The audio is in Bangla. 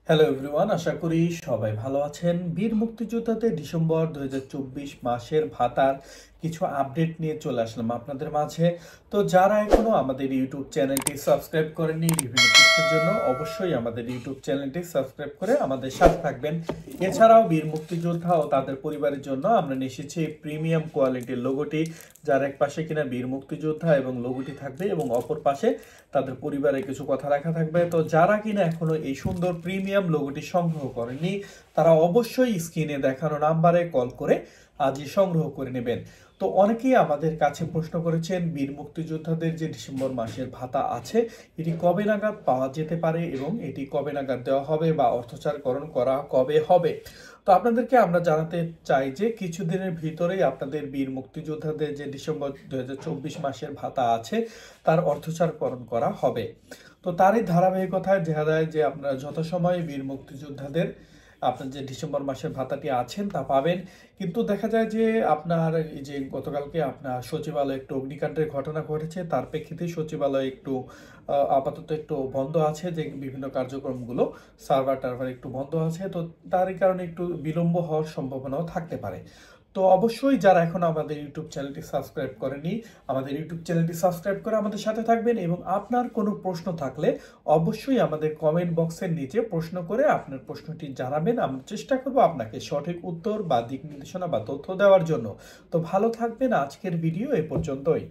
হ্যালো এভরিওয়ান, আশা করি সবাই ভালো আছেন। বীর মুক্তিযোদ্ধাদের ডিসেম্বর ২০২৪ মাসের ভাতার কিছু আপডেট নিয়ে চলে আসলাম আপনাদের মাঝে। তো যারা এখনো আমাদের ইউটিউব চ্যানেলটি সাবস্ক্রাইব করেননি বিভিন্ন তথ্যের জন্য অবশ্যই আমাদের ইউটিউব চ্যানেলটি সাবস্ক্রাইব করে আমাদের সাথে থাকবেন। এছাড়াও বীর মুক্তিযোদ্ধা ও তাদের পরিবারের জন্য আমরা নিয়ে এসেছি প্রিমিয়াম কোয়ালিটির লোগোটি, যার এক পাশে কিনা বীর মুক্তিযোদ্ধা এবং লোগোটি থাকবে এবং অপর পাশে তাদের পরিবারের কিছু কথা লেখা থাকবে। তো যারা কিনা এখনো এই সুন্দর প্রিমিয়াম লোগোটি সংগ্রহ করেনি তারা অবশ্যই স্ক্রিনে দেখানো নাম্বারে কল করে আজই সংগ্রহ করে নেবেন। তো অনেকেই আমাদের কাছে প্রশ্ন করেছেন বীর মুক্তিযোদ্ধাদের যে ডিসেম্বর মাসের ভাতা আছে এটি কবে নাগাদ পাওয়া যেতে পারে এবং এটি কবে নাগাদ দেওয়া হবে বা অর্থচারকরণ করা কবে হবে। তো আপনাদেরকে আমরা জানাতে চাই যে কিছুদিনের ভিতরেই আপনাদের বীর মুক্তিযোদ্ধাদের যে ডিসেম্বর ২০২৪ মাসের ভাতা আছে তার অর্থচারকরণ করা হবে। তো তারই ধারাবাহিকতায় দেখা যায় যে আপনারা যথাসময়ে বীর মুক্তিযোদ্ধাদের আপনার যে ডিসেম্বর মাসের ভাতাটি আছেন তা পাবেন। কিন্তু দেখা যায় যে আপনার এই যে গতকালকে আপনার সচিবালয়ে একটু অগ্নিকাণ্ডের ঘটনা ঘটেছে, তার প্রেক্ষিতে সচিবালয় একটু আপাতত একটু বন্ধ আছে, যে বিভিন্ন কার্যক্রমগুলো সার্ভার টার্ভার একটু বন্ধ আছে। তো তারই কারণে একটু বিলম্ব হওয়ার সম্ভাবনাও থাকতে পারে। তো অবশ্যই যারা এখন আমাদের ইউটিউব চ্যানেলটি সাবস্ক্রাইব করেনি আমাদের ইউটিউব চ্যানেলটি সাবস্ক্রাইব করে আমাদের সাথে থাকবেন এবং আপনার কোনো প্রশ্ন থাকলে অবশ্যই আমাদের কমেন্ট বক্সের নিচে প্রশ্ন করে আপনার প্রশ্নটি জানাবেন। আমরা চেষ্টা করব আপনাকে সঠিক উত্তর বা দিক নির্দেশনা বা তথ্য দেওয়ার জন্য। তো ভালো থাকবেন। আজকের ভিডিও এ পর্যন্তই।